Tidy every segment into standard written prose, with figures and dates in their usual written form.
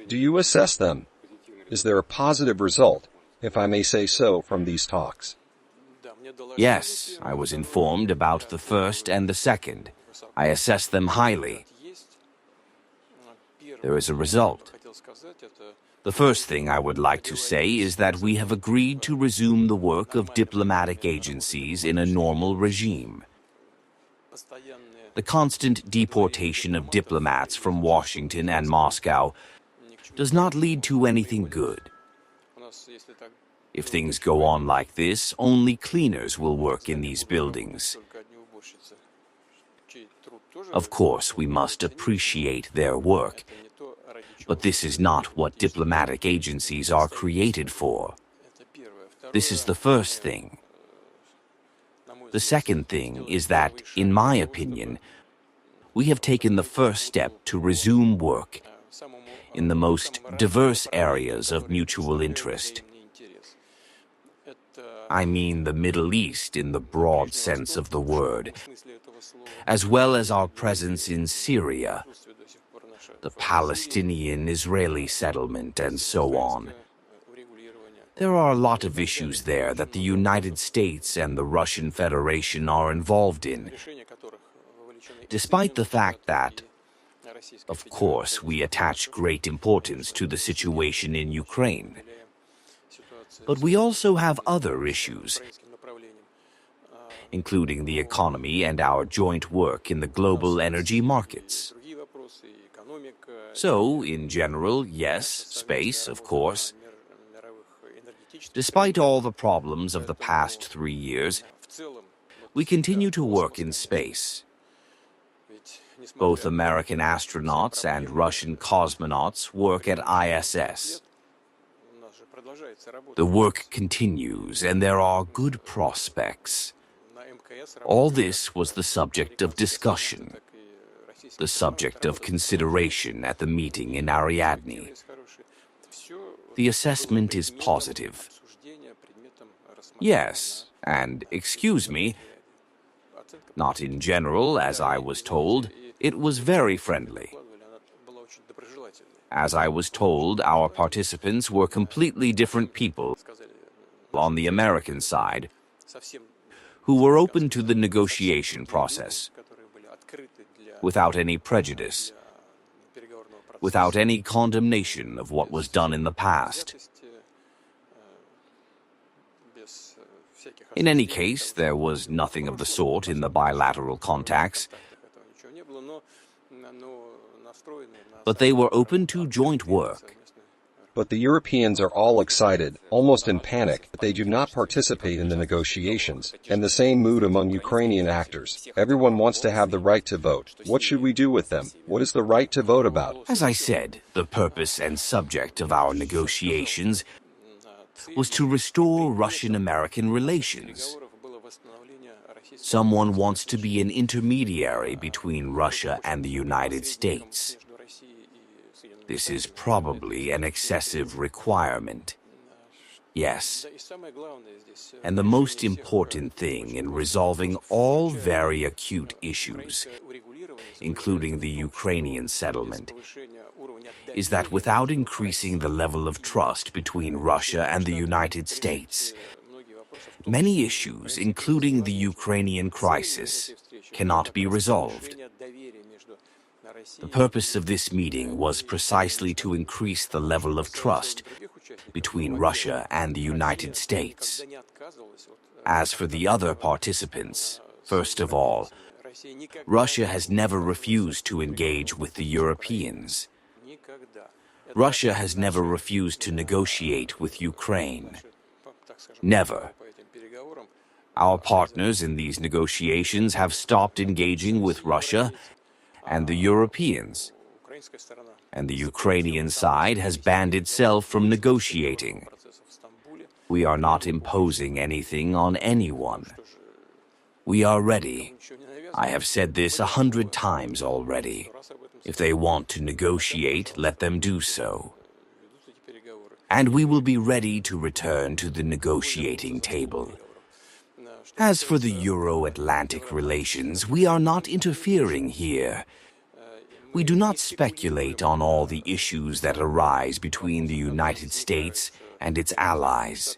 Do you assess them? Is there a positive result, if I may say so, from these talks? Yes, I was informed about the first and the second. I assess them highly. There is a result. The first thing I would like to say is that we have agreed to resume the work of diplomatic agencies in a normal regime. The constant deportation of diplomats from Washington and Moscow does not lead to anything good. If things go on like this, only cleaners will work in these buildings. Of course, we must appreciate their work, but this is not what diplomatic agencies are created for. This is the first thing. The second thing is that, in my opinion, we have taken the first step to resume work in the most diverse areas of mutual interest. I mean the Middle East in the broad sense of the word, as well as our presence in Syria, the Palestinian-Israeli settlement, and so on. There are a lot of issues there that the United States and the Russian Federation are involved in, despite the fact that, of course, we attach great importance to the situation in Ukraine. But we also have other issues, including the economy and our joint work in the global energy markets. So, in general, yes, space, of course. Despite all the problems of the past 3 years, we continue to work in space. Both American astronauts and Russian cosmonauts work at ISS. The work continues, and there are good prospects. All this was the subject of discussion, the subject of consideration at the meeting in Ariadne. The assessment is positive. Yes, and excuse me, not in general, as I was told, it was very friendly. As I was told, our participants were completely different people on the American side who were open to the negotiation process, without any prejudice, without any condemnation of what was done in the past. In any case, there was nothing of the sort in the bilateral contacts, but they were open to joint work. But the Europeans are all excited, almost in panic, that they do not participate in the negotiations, and the same mood among Ukrainian actors. Everyone wants to have the right to vote. What should we do with them? What is the right to vote about? As I said, the purpose and subject of our negotiations was to restore Russian-American relations. Someone wants to be an intermediary between Russia and the United States. This is probably an excessive requirement. Yes. And the most important thing in resolving all very acute issues, including the Ukrainian settlement, is that without increasing the level of trust between Russia and the United States, many issues, including the Ukrainian crisis, cannot be resolved. The purpose of this meeting was precisely to increase the level of trust between Russia and the United States. As for the other participants, first of all, Russia has never refused to engage with the Europeans. Russia has never refused to negotiate with Ukraine. Never. Our partners in these negotiations have stopped engaging with Russia and the Europeans, and the Ukrainian side has banned itself from negotiating. We are not imposing anything on anyone. We are ready. I have said this 100 times already. If they want to negotiate, let them do so. And we will be ready to return to the negotiating table. As for the Euro-Atlantic relations, we are not interfering here. We do not speculate on all the issues that arise between the United States and its allies.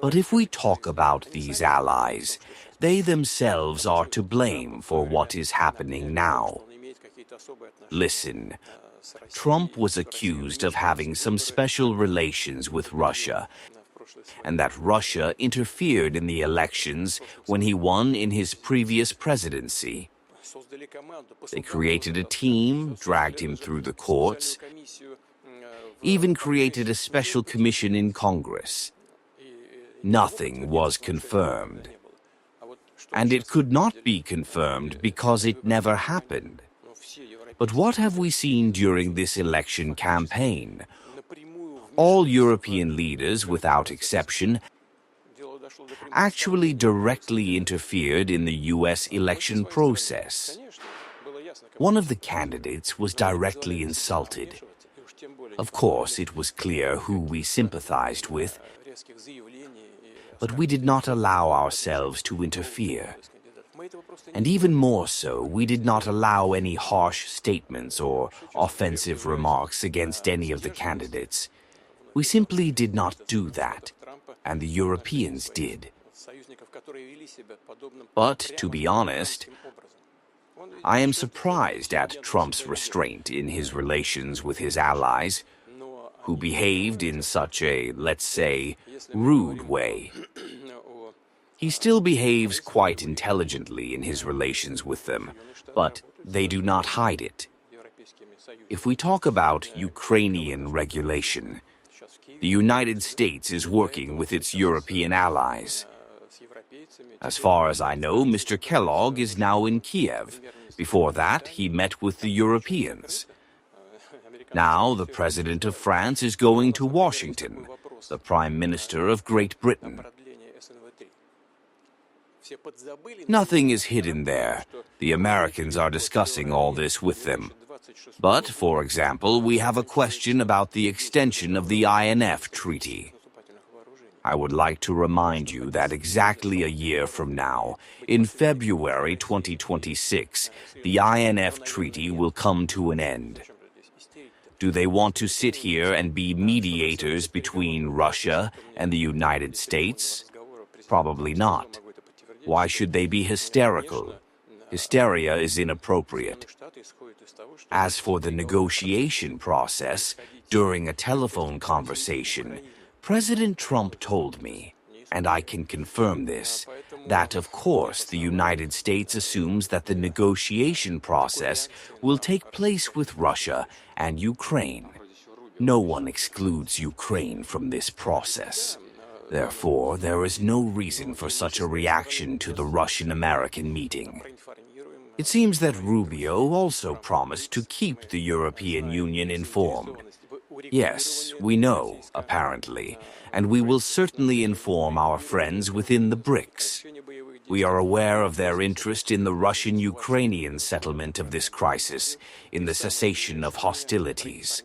But if we talk about these allies, they themselves are to blame for what is happening now. Listen, Trump was accused of having some special relations with Russia, and that Russia interfered in the elections when he won in his previous presidency. They created a team, dragged him through the courts, even created a special commission in Congress. Nothing was confirmed. And it could not be confirmed because it never happened. But what have we seen during this election campaign? All European leaders, without exception, actually directly interfered in the U.S. election process. One of the candidates was directly insulted. Of course, it was clear who we sympathized with, but we did not allow ourselves to interfere. And even more so, we did not allow any harsh statements or offensive remarks against any of the candidates. We simply did not do that, and the Europeans did. But, to be honest, I am surprised at Trump's restraint in his relations with his allies, who behaved in such a, let's say, rude way. He still behaves quite intelligently in his relations with them, but they do not hide it. If we talk about Ukrainian regulation, the United States is working with its European allies. As far as I know, Mr. Kellogg is now in Kiev. Before that, he met with the Europeans. Now, the President of France is going to Washington, the Prime Minister of Great Britain. Nothing is hidden there. The Americans are discussing all this with them. But, for example, we have a question about the extension of the INF Treaty. I would like to remind you that exactly a year from now, in February 2026, the INF Treaty will come to an end. Do they want to sit here and be mediators between Russia and the United States? Probably not. Why should they be hysterical? Hysteria is inappropriate. As for the negotiation process, during a telephone conversation, President Trump told me, and I can confirm this, that of course the United States assumes that the negotiation process will take place with Russia and Ukraine. No one excludes Ukraine from this process. Therefore, there is no reason for such a reaction to the Russian-American meeting. It seems that Rubio also promised to keep the European Union informed. Yes, we know, apparently, and we will certainly inform our friends within the BRICS. We are aware of their interest in the Russian-Ukrainian settlement of this crisis, in the cessation of hostilities.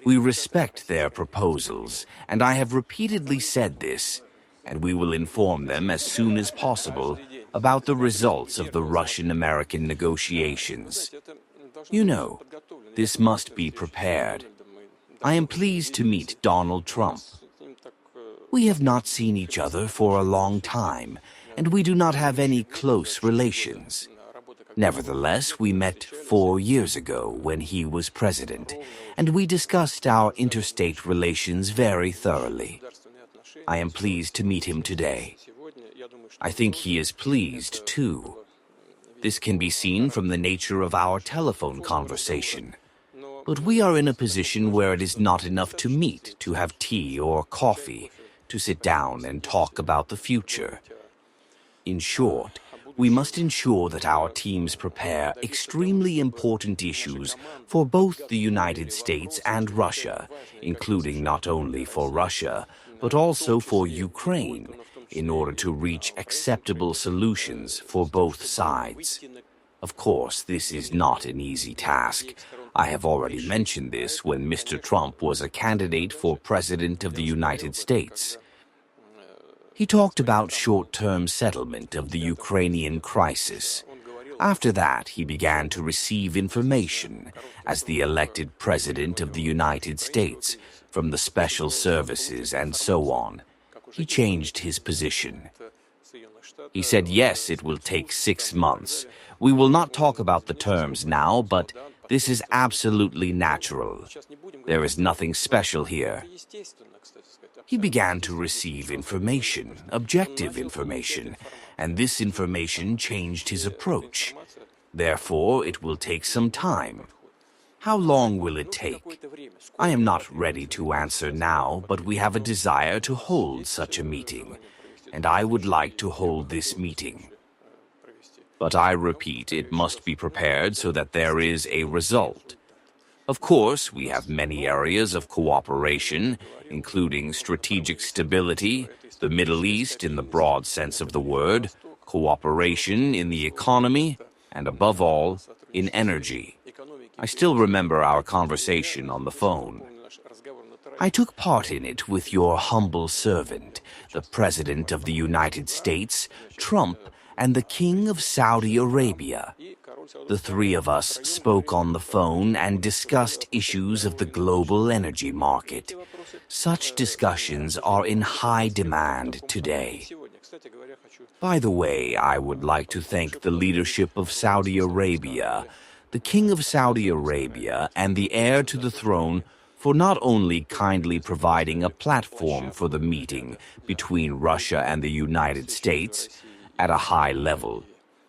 We respect their proposals, and I have repeatedly said this, and we will inform them as soon as possible about the results of the Russian-American negotiations. You know, this must be prepared. I am pleased to meet Donald Trump. We have not seen each other for a long time, and we do not have any close relations. Nevertheless, we met 4 years ago when he was president, and we discussed our interstate relations very thoroughly. I am pleased to meet him today. I think he is pleased, too. This can be seen from the nature of our telephone conversation. But we are in a position where it is not enough to meet, to have tea or coffee, to sit down and talk about the future. In short, we must ensure that our teams prepare extremely important issues for both the United States and Russia, including not only for Russia, but also for Ukraine, in order to reach acceptable solutions for both sides. Of course, this is not an easy task. I have already mentioned this when Mr. Trump was a candidate for President of the United States. He talked about short-term settlement of the Ukrainian crisis. After that, he began to receive information as the elected President of the United States from the special services and so on. He changed his position. He said, yes, it will take 6 months. We will not talk about the terms now, but this is absolutely natural. There is nothing special here. He began to receive information, objective information, and this information changed his approach. Therefore, it will take some time. How long will it take? I am not ready to answer now, but we have a desire to hold such a meeting, and I would like to hold this meeting. But I repeat, it must be prepared so that there is a result. Of course, we have many areas of cooperation, including strategic stability, the Middle East in the broad sense of the word, cooperation in the economy, and above all, in energy. I still remember our conversation on the phone. I took part in it with your humble servant, the President of the United States, Trump, and the King of Saudi Arabia. The three of us spoke on the phone and discussed issues of the global energy market. Such discussions are in high demand today. By the way, I would like to thank the leadership of Saudi Arabia, the King of Saudi Arabia, and the heir to the throne for not only kindly providing a platform for the meeting between Russia and the United States at a high level,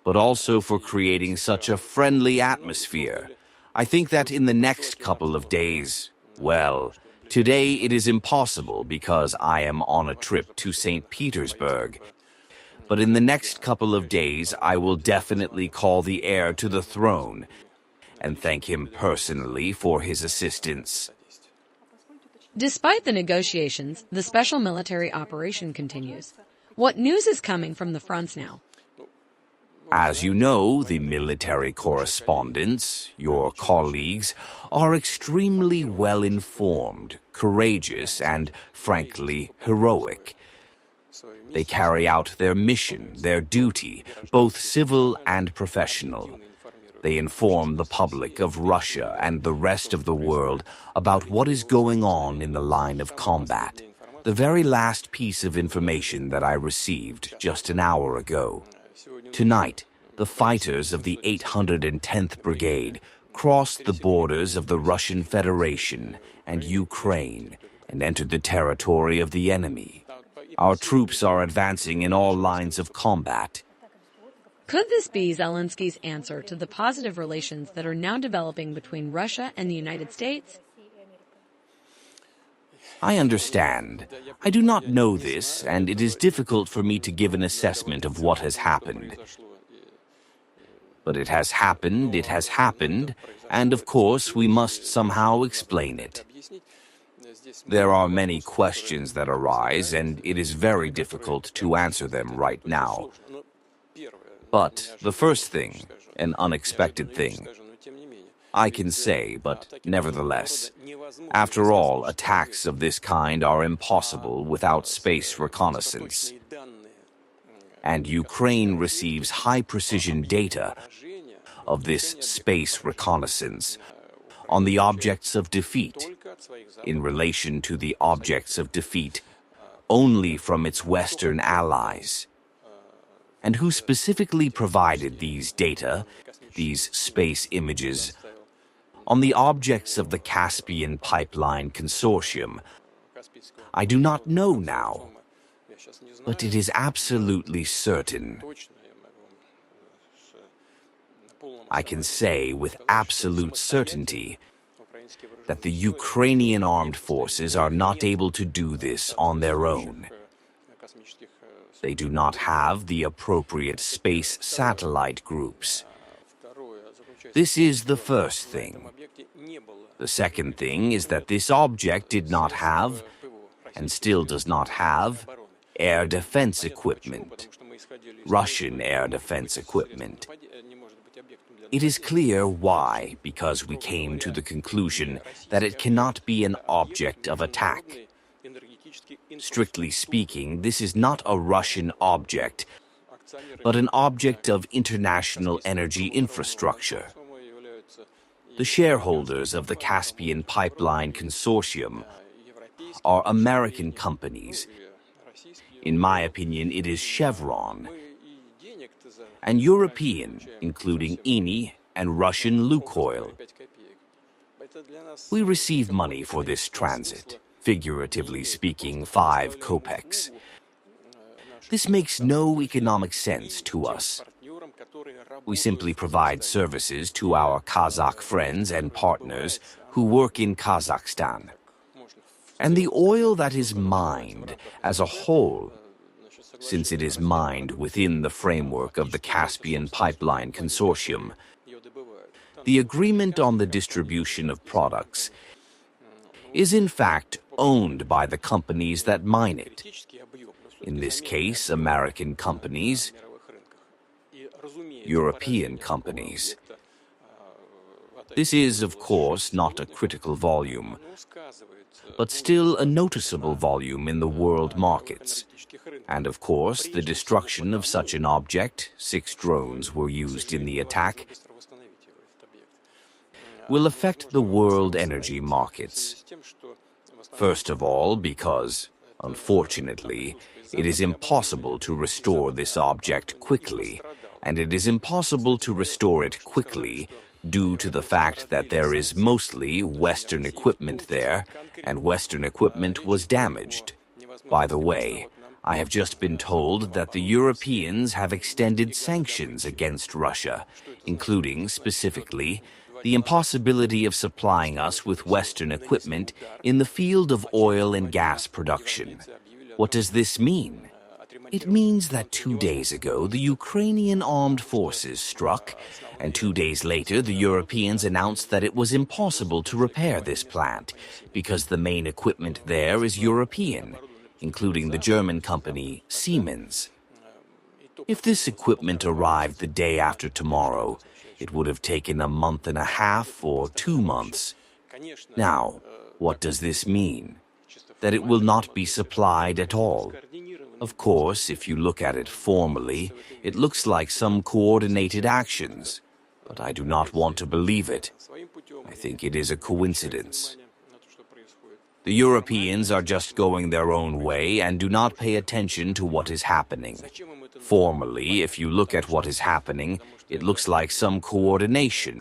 but also for creating such a friendly atmosphere. I think that in the next couple of days, well, today it is impossible because I am on a trip to St. Petersburg. But in the next couple of days, I will definitely call the heir to the throne and thank him personally for his assistance. Despite the negotiations, the special military operation continues. What news is coming from the fronts now? As you know, the military correspondents, your colleagues, are extremely well informed, courageous, and, frankly, heroic. They carry out their mission, their duty, both civil and professional. They inform the public of Russia and the rest of the world about what is going on in the line of combat. The very last piece of information that I received just an hour ago. Tonight, the fighters of the 810th Brigade crossed the borders of the Russian Federation and Ukraine and entered the territory of the enemy. Our troops are advancing in all lines of combat. Could this be Zelensky's answer to the positive relations that are now developing between Russia and the United States? I understand. I do not know this, and it is difficult for me to give an assessment of what has happened. But it has happened, and of course we must somehow explain it. There are many questions that arise, and it is very difficult to answer them right now. But the first thing, an unexpected thing, I can say, but nevertheless, after all, attacks of this kind are impossible without space reconnaissance. And Ukraine receives high-precision data of this space reconnaissance on the objects of defeat, in relation to the objects of defeat, only from its Western allies. And who specifically provided these data, these space images, on the objects of the Caspian Pipeline Consortium? I do not know now, but it is absolutely certain. I can say with absolute certainty that the Ukrainian armed forces are not able to do this on their own. They do not have the appropriate space satellite groups. This is the first thing. The second thing is that this object did not have, and still does not have, air defense equipment, Russian air defense equipment. It is clear why, because we came to the conclusion that it cannot be an object of attack. Strictly speaking, this is not a Russian object, but an object of international energy infrastructure. The shareholders of the Caspian Pipeline Consortium are American companies. In my opinion, it is Chevron, and European, including Eni and Russian Lukoil. We receive money for this transit, figuratively speaking, 5 kopecks. This makes no economic sense to us. We simply provide services to our Kazakh friends and partners who work in Kazakhstan. And the oil that is mined as a whole, since it is mined within the framework of the Caspian Pipeline Consortium, the agreement on the distribution of products is in fact owned by the companies that mine it. In this case, American companies, European companies. This is, of course, not a critical volume, but still a noticeable volume in the world markets. And of course, the destruction of such an object, 6 drones were used in the attack, will affect the world energy markets. First of all, because, unfortunately, it is impossible to restore this object quickly, and it is impossible to restore it quickly due to the fact that there is mostly Western equipment there, and Western equipment was damaged. By the way, I have just been told that the Europeans have extended sanctions against Russia, including, specifically, the impossibility of supplying us with Western equipment in the field of oil and gas production. What does this mean? It means that 2 days ago the Ukrainian armed forces struck, and 2 days later the Europeans announced that it was impossible to repair this plant because the main equipment there is European, including the German company Siemens. If this equipment arrived the day after tomorrow, it would have taken a month and a half or 2 months. Now, what does this mean? That it will not be supplied at all. Of course, if you look at it formally, it looks like some coordinated actions, but I do not want to believe it. I think it is a coincidence. The Europeans are just going their own way and do not pay attention to what is happening. Formally, if you look at what is happening, it looks like some coordination.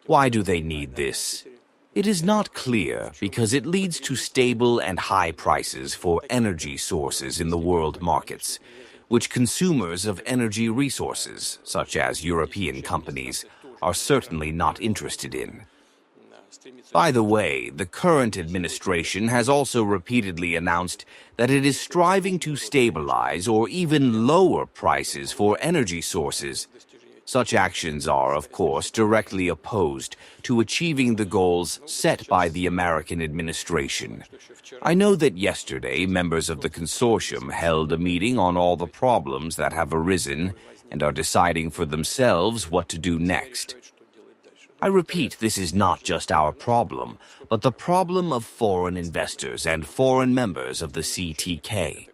Why do they need this? It is not clear because it leads to stable and high prices for energy sources in the world markets, which consumers of energy resources, such as European companies, are certainly not interested in. By the way, the current administration has also repeatedly announced that it is striving to stabilize or even lower prices for energy sources. Such actions are, of course, directly opposed to achieving the goals set by the American administration. I know that yesterday members of the consortium held a meeting on all the problems that have arisen and are deciding for themselves what to do next. I repeat, this is not just our problem, but the problem of foreign investors and foreign members of the CTK.